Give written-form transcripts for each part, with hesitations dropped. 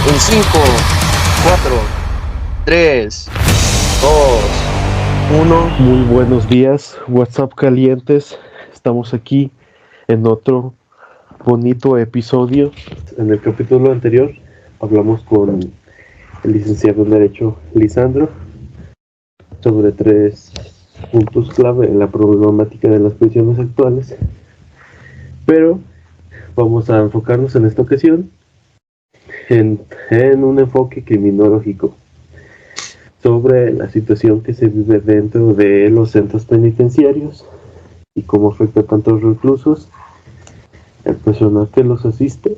En 5, 4, 3, 2, 1. Muy buenos días, WhatsApp calientes. Estamos aquí en otro bonito episodio. En el capítulo anterior hablamos con el licenciado en Derecho Lisandro sobre 3 puntos clave en la problemática de las prisiones actuales. Pero vamos a enfocarnos en esta ocasión en un enfoque criminológico sobre la situación que se vive dentro de los centros penitenciarios y cómo afecta tanto a los reclusos, el personal que los asiste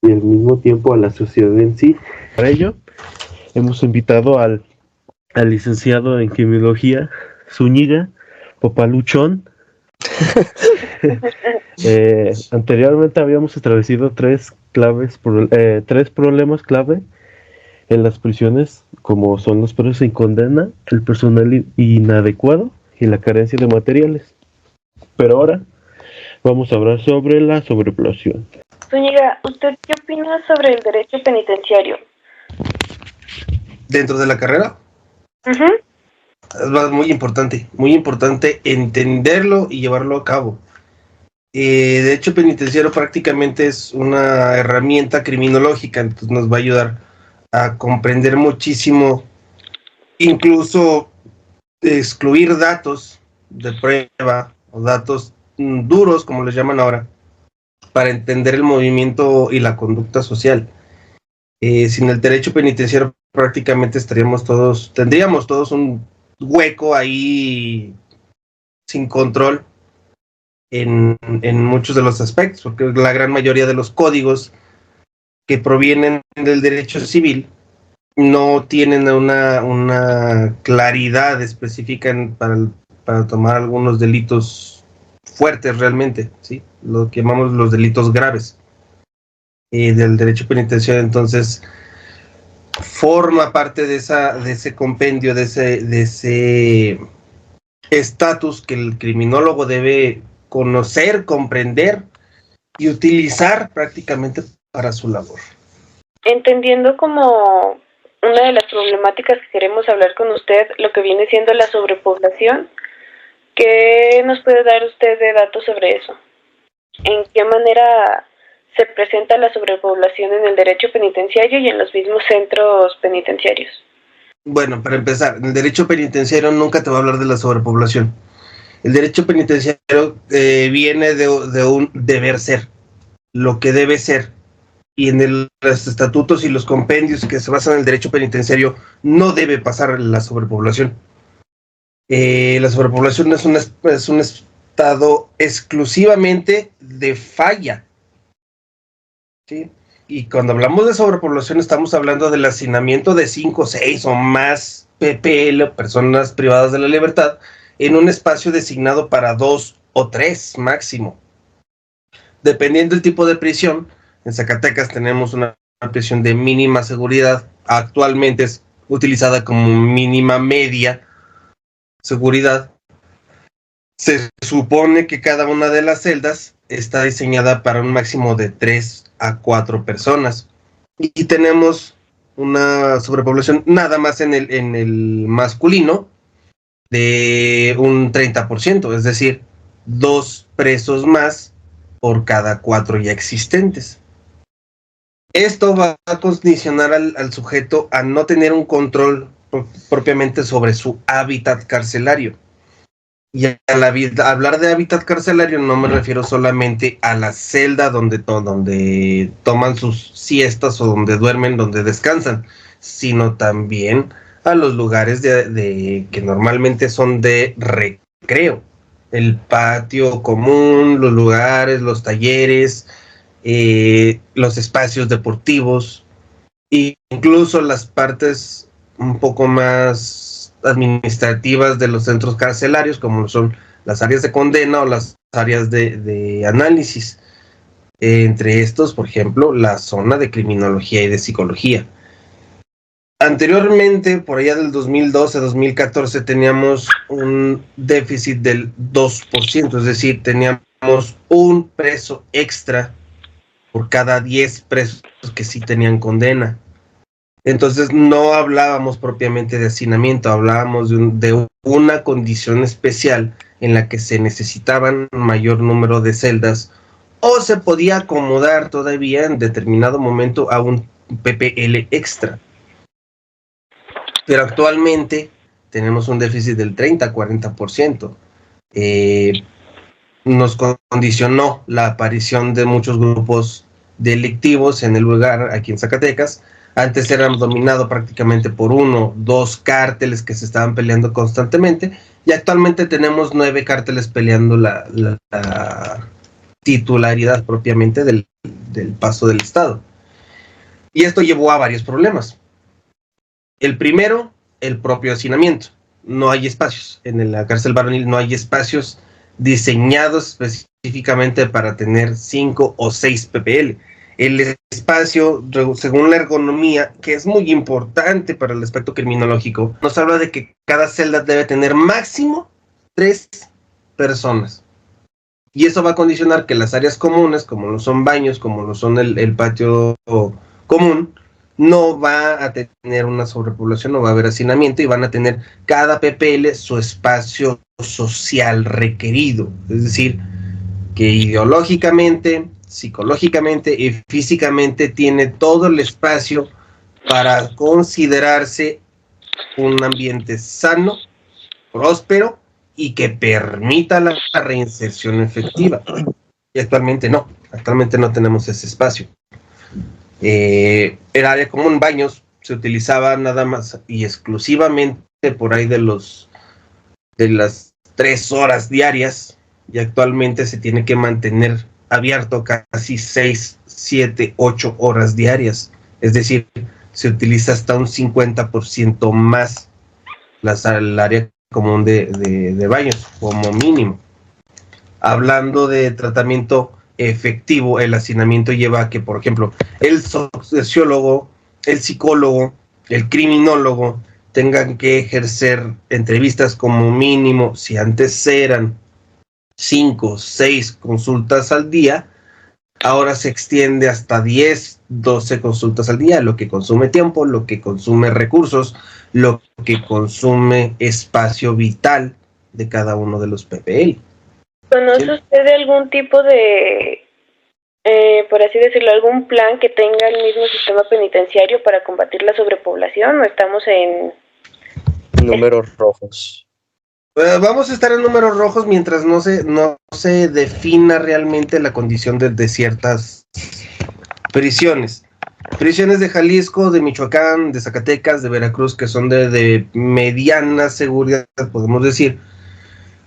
y al mismo tiempo a la sociedad en sí. Para ello, hemos invitado al licenciado en criminología, Zúñiga, Papaluchón. Anteriormente habíamos establecido 3 problemas clave en las prisiones, como son los presos sin condena, el personal inadecuado y la carencia de materiales. Pero ahora vamos a hablar sobre la sobrepoblación. Zúñiga, ¿usted qué opina sobre el derecho penitenciario? ¿Dentro de la carrera? Es muy importante entenderlo y llevarlo a cabo. Derecho penitenciario prácticamente es una herramienta criminológica, entonces nos va a ayudar a comprender muchísimo, incluso excluir datos de prueba o datos duros, como les llaman ahora, para entender el movimiento y la conducta social. Sin el derecho penitenciario prácticamente tendríamos todos un hueco ahí sin control en muchos de los aspectos, porque la gran mayoría de los códigos que provienen del derecho civil no tienen una claridad específica para tomar algunos delitos fuertes realmente, ¿sí? Lo que llamamos los delitos graves del derecho penitenciario. Entonces forma parte de ese compendio, de ese estatus que el criminólogo debe conocer, comprender y utilizar prácticamente para su labor. Entendiendo como una de las problemáticas que queremos hablar con usted, lo que viene siendo la sobrepoblación, ¿qué nos puede dar usted de datos sobre eso? ¿En qué manera se presenta la sobrepoblación en el derecho penitenciario y en los mismos centros penitenciarios? Bueno, para empezar, en el derecho penitenciario nunca te va a hablar de la sobrepoblación. El derecho penitenciario viene de un deber ser, lo que debe ser. Y en los estatutos y los compendios que se basan en el derecho penitenciario no debe pasar la sobrepoblación. La sobrepoblación es un estado exclusivamente de falla, ¿sí? Y cuando hablamos de sobrepoblación estamos hablando del hacinamiento de 5, 6 o más PPL, personas privadas de la libertad, en un espacio designado para 2 o 3 máximo. Dependiendo del tipo de prisión, en Zacatecas tenemos una prisión de mínima seguridad, actualmente es utilizada como mínima media seguridad. Se supone que cada una de las celdas está diseñada para un máximo de 3 a 4 personas. Y tenemos una sobrepoblación nada más en el masculino de un 30%, es decir, 2 presos más por cada 4 ya existentes. Esto va a condicionar al sujeto a no tener un control propiamente sobre su hábitat carcelario. Y hablar de hábitat carcelario no me refiero solamente a la celda donde toman sus siestas o donde duermen, donde descansan, sino también a los lugares que normalmente son de recreo. El patio común, los lugares, los talleres, los espacios deportivos, e incluso las partes un poco más administrativas de los centros carcelarios, como son las áreas de condena o las áreas de análisis. Entre estos, por ejemplo, la zona de criminología y de psicología. Anteriormente, por allá del 2012-2014, teníamos un déficit del 2%, es decir, teníamos un preso extra por cada 10 presos que sí tenían condena. Entonces no hablábamos propiamente de hacinamiento, hablábamos de una condición especial en la que se necesitaban mayor número de celdas o se podía acomodar todavía en determinado momento a un PPL extra. Pero actualmente tenemos un déficit del 30-40%. Nos condicionó la aparición de muchos grupos delictivos en el lugar aquí en Zacatecas. Antes eran dominados prácticamente por 1, 2 cárteles que se estaban peleando constantemente, y actualmente tenemos 9 cárteles peleando la titularidad propiamente del paso del Estado. Y esto llevó a varios problemas. El primero, el propio hacinamiento. No hay espacios. En la cárcel varonil no hay espacios diseñados específicamente para tener 5 o 6 PPL. El espacio, según la ergonomía, que es muy importante para el aspecto criminológico, nos habla de que cada celda debe tener máximo 3 personas. Y eso va a condicionar que las áreas comunes, como lo son baños, como lo son el patio común, no va a tener una sobrepoblación, no va a haber hacinamiento, y van a tener cada PPL su espacio social requerido. Es decir, que ideológicamente, psicológicamente y físicamente tiene todo el espacio para considerarse un ambiente sano, próspero y que permita la reinserción efectiva. Y actualmente no tenemos ese espacio. El área común, baños, se utilizaba nada más y exclusivamente por ahí de las 3 horas diarias, y actualmente se tiene que mantener abierto casi 6, 7, 8 horas diarias. Es decir, se utiliza hasta un 50% más el área común de baños, como mínimo. Hablando de tratamiento efectivo, el hacinamiento lleva a que, por ejemplo, el sociólogo, el psicólogo, el criminólogo tengan que ejercer entrevistas como mínimo. Si antes eran 5, 6 consultas al día, ahora se extiende hasta 10, 12 consultas al día, lo que consume tiempo, lo que consume recursos, lo que consume espacio vital de cada uno de los PPL. ¿Conoce usted de algún tipo de, por así decirlo, algún plan que tenga el mismo sistema penitenciario para combatir la sobrepoblación, o estamos en Números rojos? Vamos a estar en números rojos mientras no se defina realmente la condición de ciertas prisiones. Prisiones de Jalisco, de Michoacán, de Zacatecas, de Veracruz, que son de mediana seguridad, podemos decir,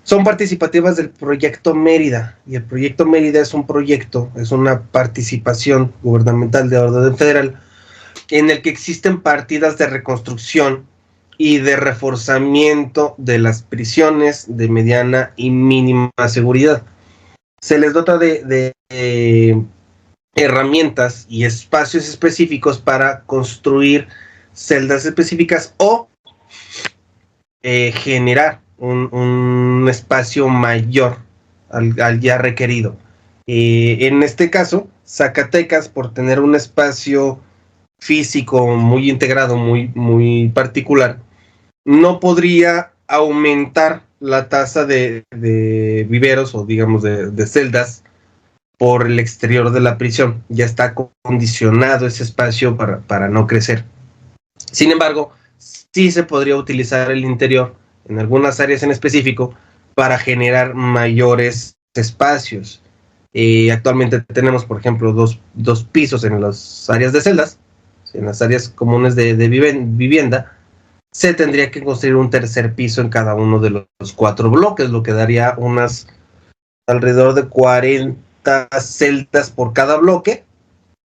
son participativas del Proyecto Mérida. Y el Proyecto Mérida es una participación gubernamental de orden federal en el que existen partidas de reconstrucción y de reforzamiento de las prisiones de mediana y mínima seguridad. Se les dota de herramientas y espacios específicos para construir celdas específicas o generar un espacio mayor al ya requerido. En este caso, Zacatecas, por tener un espacio físico muy integrado, muy particular, no podría aumentar la tasa de viveros, o digamos de celdas, por el exterior de la prisión. Ya está condicionado ese espacio para no crecer. Sin embargo, sí se podría utilizar el interior, en algunas áreas en específico, para generar mayores espacios. Actualmente tenemos, por ejemplo, dos pisos en las áreas de celdas. En las áreas comunes de vivienda, se tendría que construir un tercer piso en cada uno de los 4 bloques, lo que daría alrededor de 40 celdas por cada bloque,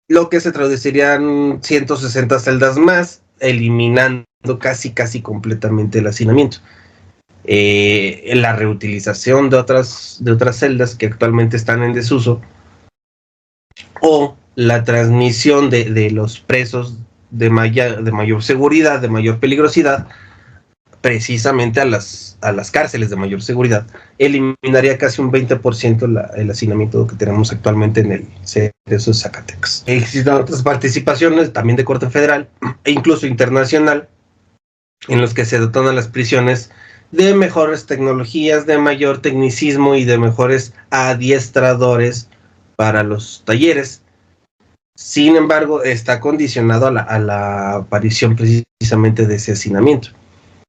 lo que se traducirían 160 celdas más, eliminando casi completamente el hacinamiento. La reutilización de otras celdas que actualmente están en desuso, o la transmisión de los presos de mayor seguridad, de mayor peligrosidad, precisamente a las cárceles de mayor seguridad, eliminaría casi un 20% el hacinamiento que tenemos actualmente en el CDSO de Zacatecas. Existen otras participaciones también de corte federal e incluso internacional en los que se dotan a las prisiones de mejores tecnologías, de mayor tecnicismo y de mejores adiestradores para los talleres. Sin embargo, está condicionado a la aparición precisamente de ese hacinamiento.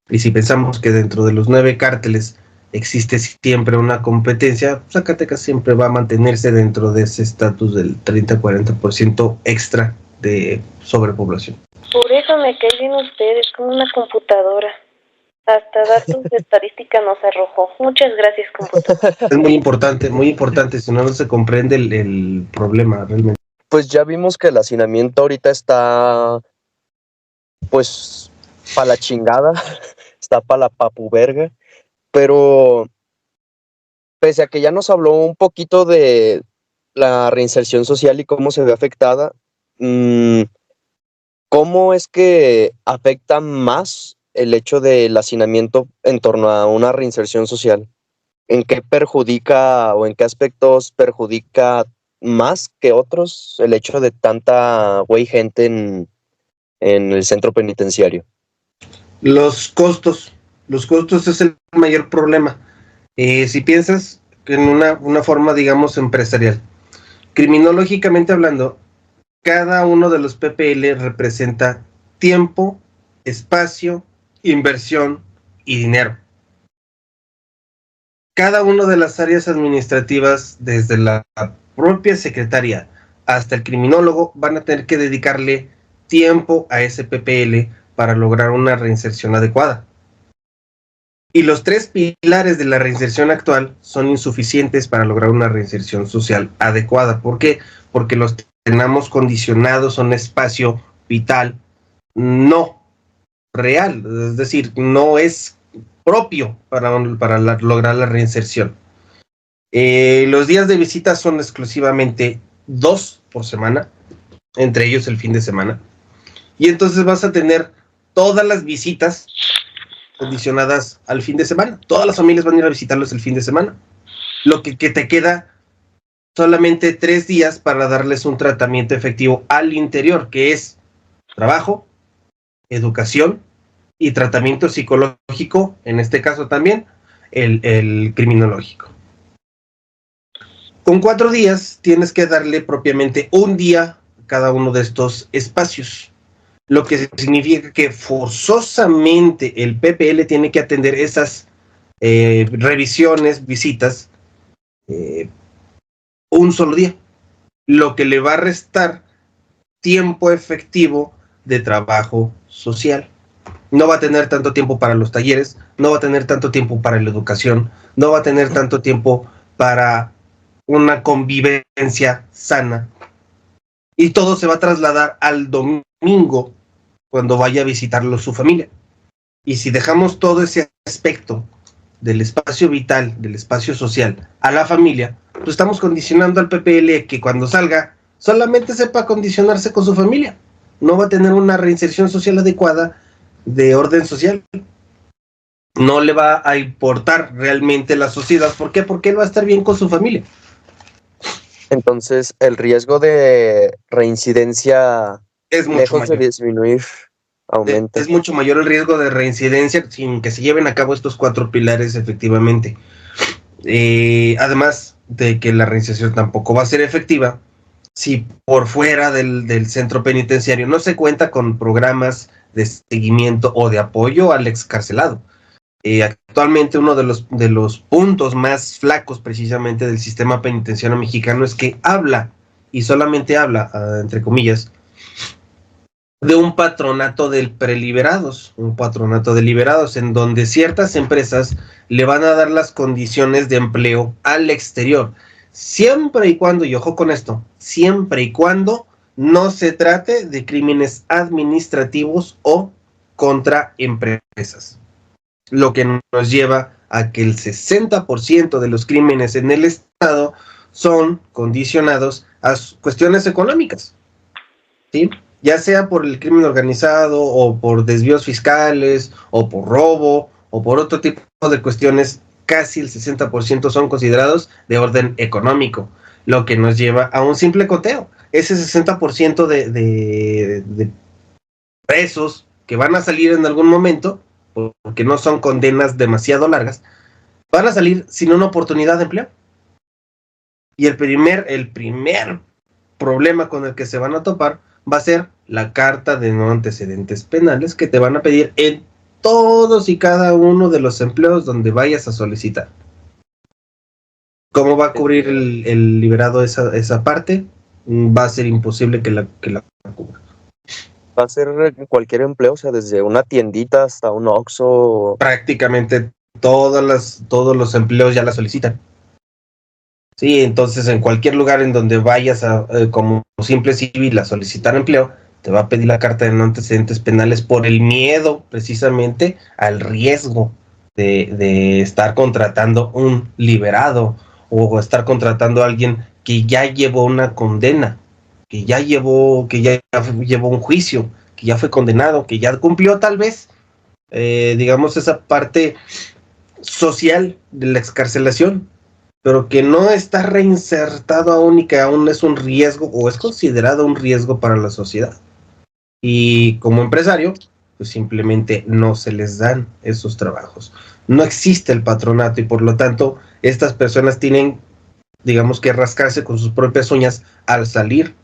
Y si pensamos que dentro de los 9 cárteles existe siempre una competencia, Zacatecas siempre va a mantenerse dentro de ese estatus del 30-40% extra de sobrepoblación. Por eso me cae bien ustedes, como una computadora. Hasta datos de estadística nos arrojó. Muchas gracias, computadora. Es muy importante, si no, no se comprende el problema realmente. Pues ya vimos que el hacinamiento ahorita está, pues, para la chingada, está para la papu verga, pero pese a que ya nos habló un poquito de la reinserción social y cómo se ve afectada, ¿cómo es que afecta más el hecho del hacinamiento en torno a una reinserción social? ¿En qué perjudica o en qué aspectos perjudica más que otros el hecho de tanta gente en el centro penitenciario? Los costos es el mayor problema. Si piensas en una forma, digamos, empresarial, criminológicamente hablando, cada uno de los PPL representa tiempo, espacio, inversión y dinero. Cada una de las áreas administrativas, desde la propia secretaria hasta el criminólogo, van a tener que dedicarle tiempo a ese PPL para lograr una reinserción adecuada. Y los 3 pilares de la reinserción actual son insuficientes para lograr una reinserción social adecuada. ¿Por qué? Porque los tenemos condicionados a un espacio vital no real, es decir, no es propio para lograr la reinserción. Los días de visita son exclusivamente 2 por semana, entre ellos el fin de semana, y entonces vas a tener todas las visitas condicionadas al fin de semana. Todas las familias van a ir a visitarlos el fin de semana, lo que te queda solamente 3 días para darles un tratamiento efectivo al interior, que es trabajo, educación y tratamiento psicológico, en este caso también el criminológico. Con 4 días tienes que darle propiamente 1 día a cada uno de estos espacios, lo que significa que forzosamente el PPL tiene que atender esas revisiones, visitas, un solo día, lo que le va a restar tiempo efectivo de trabajo social. No va a tener tanto tiempo para los talleres, no va a tener tanto tiempo para la educación, no va a tener tanto tiempo para una convivencia sana. Y todo se va a trasladar al domingo cuando vaya a visitarlo su familia. Y si dejamos todo ese aspecto del espacio vital, del espacio social, a la familia, pues estamos condicionando al PPL que cuando salga solamente sepa condicionarse con su familia. No va a tener una reinserción social adecuada de orden social. No le va a importar realmente la sociedad. ¿Por qué? Porque él va a estar bien con su familia. Entonces, el riesgo de reincidencia, es mucho lejos mayor de disminuir, aumenta. Es mucho mayor el riesgo de reincidencia sin que se lleven a cabo estos 4 pilares efectivamente. Además de que la reinserción tampoco va a ser efectiva si por fuera del centro penitenciario no se cuenta con programas de seguimiento o de apoyo al excarcelado. Actualmente uno de los puntos más flacos precisamente del sistema penitenciario mexicano es que habla, y solamente habla, entre comillas, de un patronato de preliberados, en donde ciertas empresas le van a dar las condiciones de empleo al exterior, siempre y cuando, y ojo con esto, siempre y cuando no se trate de crímenes administrativos o contra empresas. Lo que nos lleva a que el 60% de los crímenes en el Estado son condicionados a cuestiones económicas, ¿sí? ya sea por el crimen organizado o por desvíos fiscales o por robo o por otro tipo de cuestiones, casi el 60% son considerados de orden económico, lo que nos lleva a un simple conteo. Ese 60% de presos que van a salir en algún momento, porque no son condenas demasiado largas, van a salir sin una oportunidad de empleo. Y el primer problema con el que se van a topar va a ser la carta de no antecedentes penales que te van a pedir en todos y cada uno de los empleos donde vayas a solicitar. ¿Cómo va a cubrir el liberado esa parte? Va a ser imposible que la cubra. Va a ser en cualquier empleo, o sea, desde una tiendita hasta un Oxxo. Prácticamente todos los empleos ya la solicitan. Sí, entonces en cualquier lugar en donde vayas como simple civil a solicitar empleo, te va a pedir la carta de no antecedentes penales por el miedo precisamente al riesgo de estar contratando un liberado o estar contratando a alguien que ya llevó una condena, que ya llevó un juicio, que ya fue condenado, que ya cumplió tal vez, digamos, esa parte social de la excarcelación, pero que no está reinsertado aún y que aún es un riesgo o es considerado un riesgo para la sociedad. Y como empresario, pues simplemente no se les dan esos trabajos. No existe el patronato y por lo tanto estas personas tienen, digamos, que rascarse con sus propias uñas al salir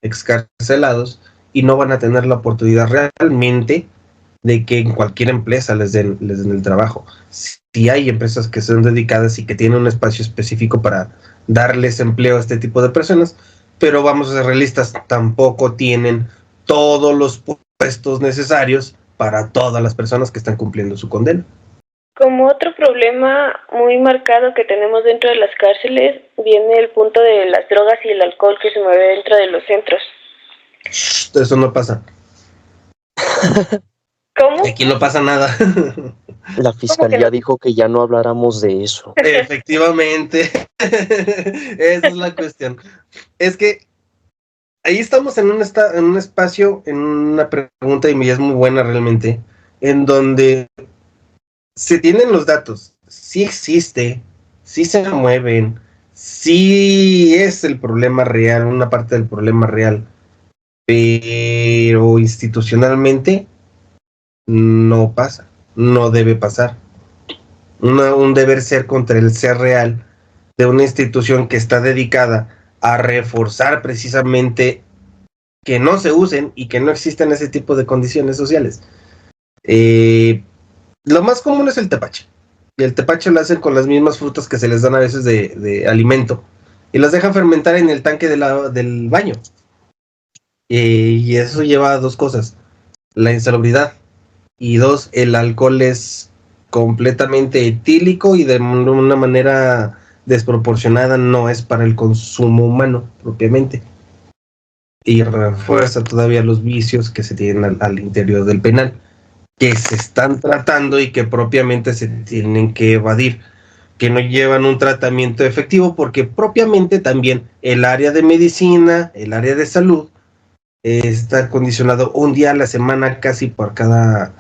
excarcelados y no van a tener la oportunidad realmente de que en cualquier empresa les den el trabajo. Si hay empresas que son dedicadas y que tienen un espacio específico para darles empleo a este tipo de personas, pero vamos a ser realistas, tampoco tienen todos los puestos necesarios para todas las personas que están cumpliendo su condena. Como otro problema muy marcado que tenemos dentro de las cárceles viene el punto de las drogas y el alcohol que se mueve dentro de los centros. Eso no pasa. ¿Cómo? Aquí no pasa nada. La fiscalía dijo que ya no habláramos de eso. Efectivamente. Esa es la cuestión. Es que ahí estamos en un espacio, en una pregunta, y es muy buena realmente, en donde se tienen los datos, sí existe, sí se mueven, sí es el problema real, una parte del problema real, pero institucionalmente no pasa, no debe pasar. Un deber ser contra el ser real de una institución que está dedicada a reforzar precisamente que no se usen y que no existan ese tipo de condiciones sociales. Lo más común es el tepache. Y el tepache lo hacen con las mismas frutas que se les dan a veces de alimento. Y las dejan fermentar en el tanque del baño. Y eso lleva a dos cosas. La insalubridad. Y dos, el alcohol es completamente etílico y de una manera desproporcionada, no es para el consumo humano propiamente. Y refuerza todavía los vicios que se tienen al interior del penal, que se están tratando y que propiamente se tienen que evadir, que no llevan un tratamiento efectivo, porque propiamente también el área de medicina, el área de salud, está condicionado un día a la semana casi por cada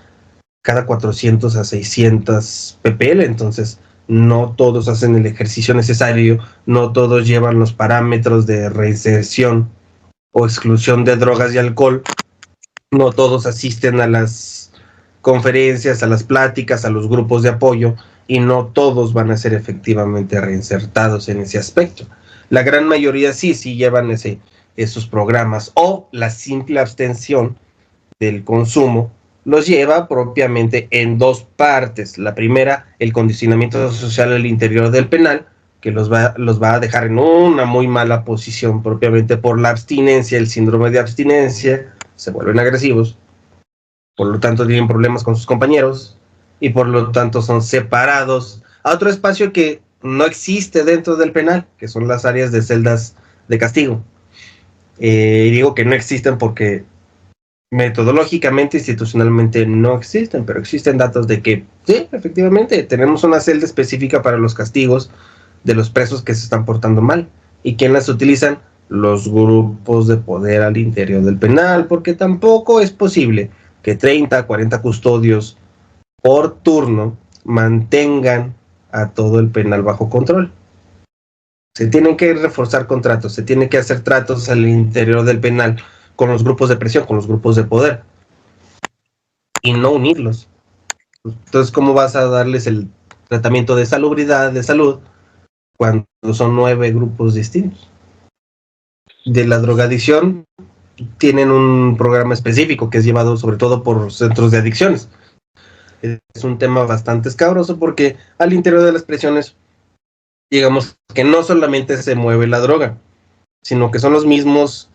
400 a 600 ppl, entonces no todos hacen el ejercicio necesario, no todos llevan los parámetros de reinserción o exclusión de drogas y alcohol, no todos asisten a las conferencias, a las pláticas, a los grupos de apoyo, y no todos van a ser efectivamente reinsertados en ese aspecto. La gran mayoría sí llevan esos programas, o la simple abstención del consumo los lleva propiamente en dos partes. La primera, el condicionamiento social al interior del penal, que los va a dejar en una muy mala posición propiamente por la abstinencia, el síndrome de abstinencia, se vuelven agresivos, por lo tanto tienen problemas con sus compañeros y por lo tanto son separados a otro espacio que no existe dentro del penal, que son las áreas de celdas de castigo. Y digo que no existen porque metodológicamente, institucionalmente no existen, pero existen datos de que sí, efectivamente, tenemos una celda específica para los castigos de los presos que se están portando mal. ¿Y quién las utilizan? los grupos de poder al interior del penal, porque tampoco es posible que 30, 40 custodios por turno mantengan a todo el penal bajo control. Se tienen que reforzar contratos, se tienen que hacer tratos al interior del penal con los grupos de presión, con los grupos de poder, y no unirlos. Entonces, ¿cómo vas a darles el tratamiento de salubridad, de salud, cuando son 9 grupos distintos? De la drogadicción tienen un programa específico que es llevado sobre todo por centros de adicciones. Es un tema bastante escabroso porque al interior de las prisiones, digamos que no solamente se mueve la droga, sino que son los mismos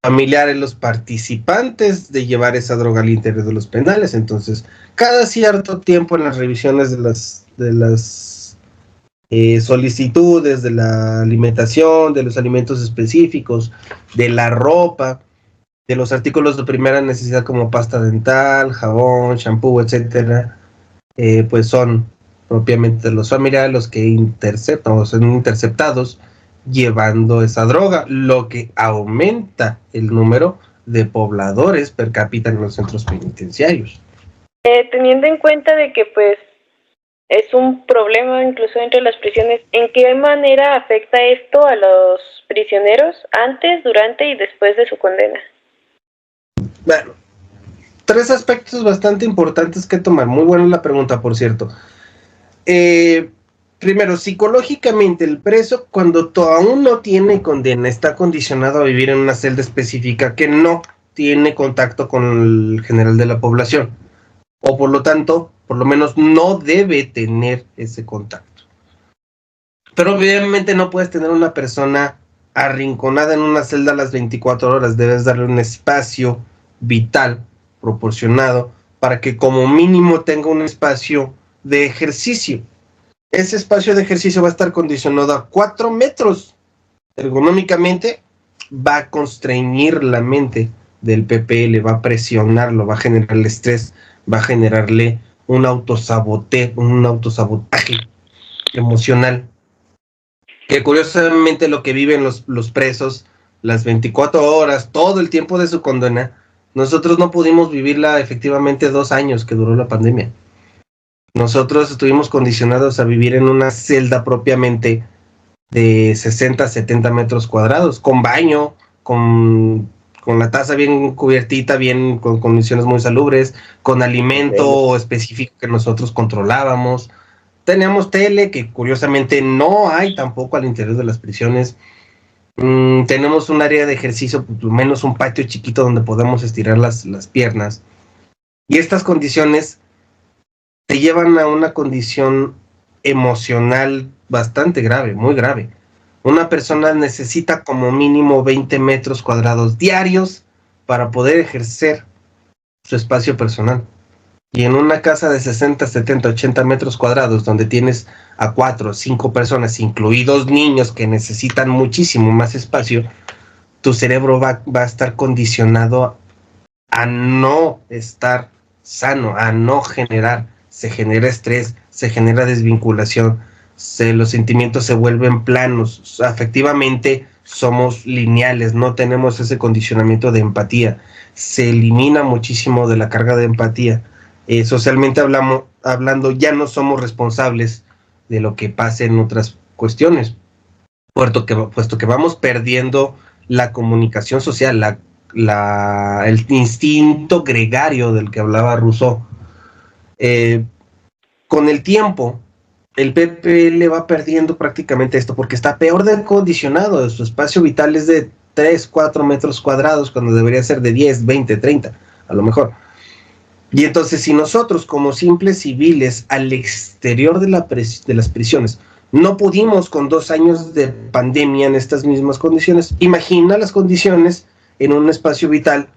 familiares, los participantes de llevar esa droga al interior de los penales. Entonces, cada cierto tiempo en las revisiones de las solicitudes de la alimentación, de los alimentos específicos, de la ropa, de los artículos de primera necesidad como pasta dental, jabón, shampoo, etcétera, pues son propiamente los familiares los que interceptan o son interceptados llevando esa droga, lo que aumenta el número de pobladores per cápita en los centros penitenciarios. Teniendo en cuenta de que pues es un problema incluso dentro de las prisiones, ¿en qué manera afecta esto a los prisioneros antes, durante y después de su condena? Bueno, 3 aspectos bastante importantes que tomar. Muy buena la pregunta, por cierto. Primero, psicológicamente el preso, cuando aún no tiene condena, está condicionado a vivir en una celda específica que no tiene contacto con el general de la población, o por lo tanto, por lo menos no debe tener ese contacto. Pero obviamente no puedes tener una persona arrinconada en una celda a las 24 horas, debes darle un espacio vital proporcionado para que como mínimo tenga un espacio de ejercicio. Ese espacio de ejercicio va a estar condicionado a 4 metros. Ergonómicamente va a constreñir la mente del PPL, va a presionarlo, va a generarle estrés, va a generarle un autosabotaje emocional. Que curiosamente lo que viven los presos, las 24 horas, todo el tiempo de su condena, nosotros no pudimos vivirla efectivamente 2 años que duró la pandemia. Nosotros estuvimos condicionados a vivir en una celda propiamente de 60, 70 metros cuadrados, con baño, con la taza bien cubiertita, bien con condiciones muy salubres, con alimento específico que nosotros controlábamos. Teníamos tele, que curiosamente no hay tampoco al interior de las prisiones. Tenemos un área de ejercicio, por lo menos un patio chiquito donde podemos estirar las piernas. Y estas condiciones te llevan a una condición emocional bastante grave, muy grave. Una persona necesita como mínimo 20 metros cuadrados diarios para poder ejercer su espacio personal. Y en una casa de 60, 70, 80 metros cuadrados, donde tienes a 4 o 5 personas, incluidos niños que necesitan muchísimo más espacio, tu cerebro va a estar condicionado a no estar sano, a no generar. Se genera estrés, se genera desvinculación, los sentimientos se vuelven planos, afectivamente somos lineales, no tenemos ese condicionamiento de empatía, se elimina muchísimo de la carga de empatía. Socialmente hablando, ya no somos responsables de lo que pase en otras cuestiones, puesto que vamos perdiendo la comunicación social, el instinto gregario del que hablaba Rousseau. Con el tiempo, el PPL va perdiendo prácticamente esto, porque está peor de condicionado. Su espacio vital es de 3, 4 metros cuadrados, cuando debería ser de 10, 20, 30, a lo mejor. Y entonces, si nosotros, como simples civiles, al exterior de las prisiones, no pudimos con 2 años de pandemia en estas mismas condiciones, imagina las condiciones en un espacio vital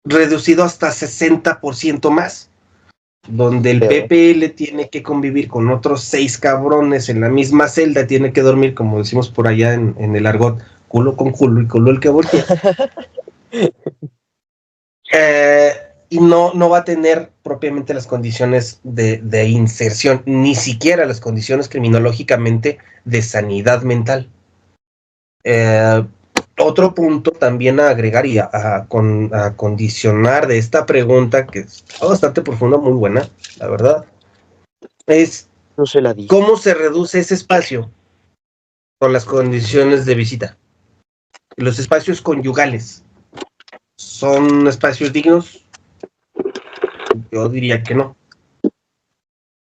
reducido hasta 60% más, donde el PPL tiene que convivir con otros 6 cabrones en la misma celda, tiene que dormir, como decimos por allá en el argot, culo con culo y culo el que voltea. Y no va a tener propiamente las condiciones de inserción, ni siquiera las condiciones criminológicamente de sanidad mental. otro punto también a agregar y a condicionar de esta pregunta, que está bastante profunda, muy buena, la verdad, es No se la di. cómo se reduce ese espacio con las condiciones de visita. Los espacios conyugales, ¿son espacios dignos? Yo diría que no.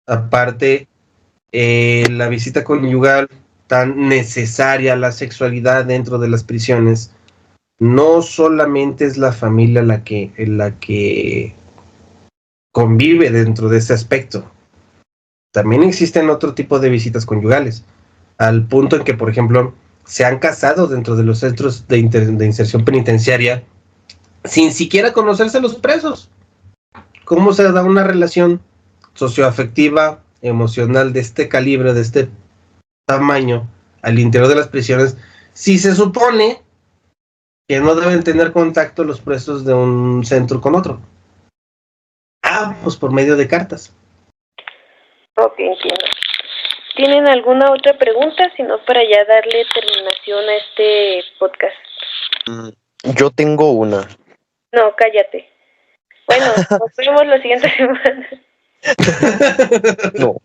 Aparte, la visita conyugal, tan necesaria la sexualidad dentro de las prisiones, no solamente es la familia la que convive dentro de ese aspecto. También existen otro tipo de visitas conyugales, al punto en que, por ejemplo, se han casado dentro de los centros de inserción penitenciaria sin siquiera conocerse los presos. ¿Cómo se da una relación socioafectiva, emocional de este calibre, de este tamaño al interior de las prisiones, si se supone que no deben tener contacto los presos de un centro con otro? Pues por medio de cartas. Ok, entiendo. ¿Tienen alguna otra pregunta? Si no, para ya darle terminación a este podcast. Yo tengo una. No, cállate. Bueno, nos vemos la siguiente semana. No,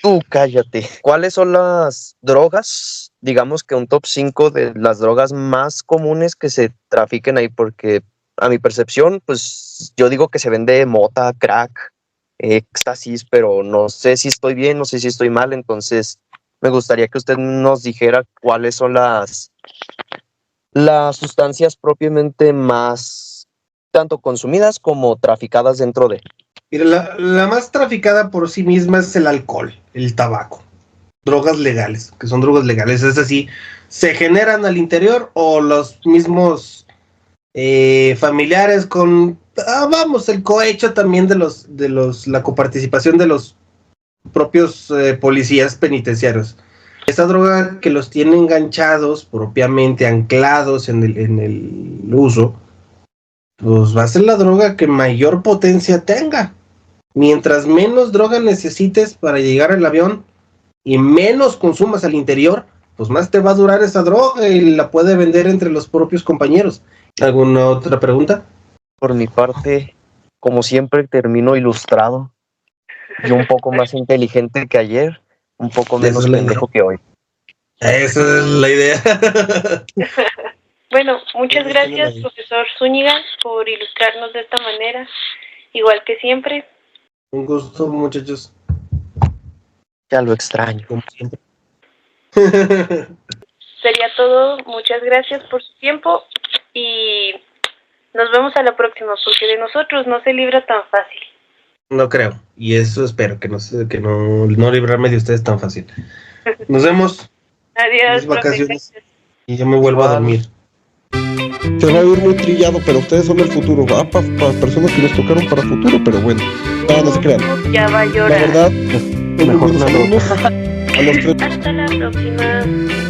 tú cállate. ¿Cuáles son las drogas? Digamos que un top 5 de las drogas más comunes que se trafiquen ahí, porque a mi percepción, pues yo digo que se vende mota, crack, éxtasis, pero no sé si estoy bien, no sé si estoy mal, entonces me gustaría que usted nos dijera cuáles son las sustancias propiamente más tanto consumidas como traficadas dentro de. Mira, la más traficada por sí misma es el alcohol, el tabaco, drogas legales, que son drogas legales, es así, se generan al interior o los mismos familiares con, el cohecho también la coparticipación de los propios policías penitenciarios. Esta droga que los tiene enganchados, propiamente anclados en el uso, pues va a ser la droga que mayor potencia tenga. Mientras menos droga necesites para llegar al avión y menos consumas al interior, pues más te va a durar esa droga y la puede vender entre los propios compañeros. ¿Alguna otra pregunta? Por mi parte, como siempre, termino ilustrado. Yo un poco más inteligente que ayer, un poco menos pendejo que hoy. Esa es la idea. Bueno, muchas gracias, profesor Zúñiga, por ilustrarnos de esta manera, igual que siempre. Un gusto, muchachos. Ya lo extraño. Como siempre. Sería todo. Muchas gracias por su tiempo y nos vemos a la próxima, porque de nosotros no se libra tan fácil. No creo, y eso espero, que no librarme de ustedes tan fácil. Nos vemos. Adiós, vacaciones. Y yo me vuelvo a dormir. Se va a oír muy trillado, pero ustedes son el futuro. Va para personas que les tocaron para futuro, pero bueno, no se crean. Ya va a llorar. La verdad, Mejor buenos no. alumnos, a los tres. Hasta la próxima.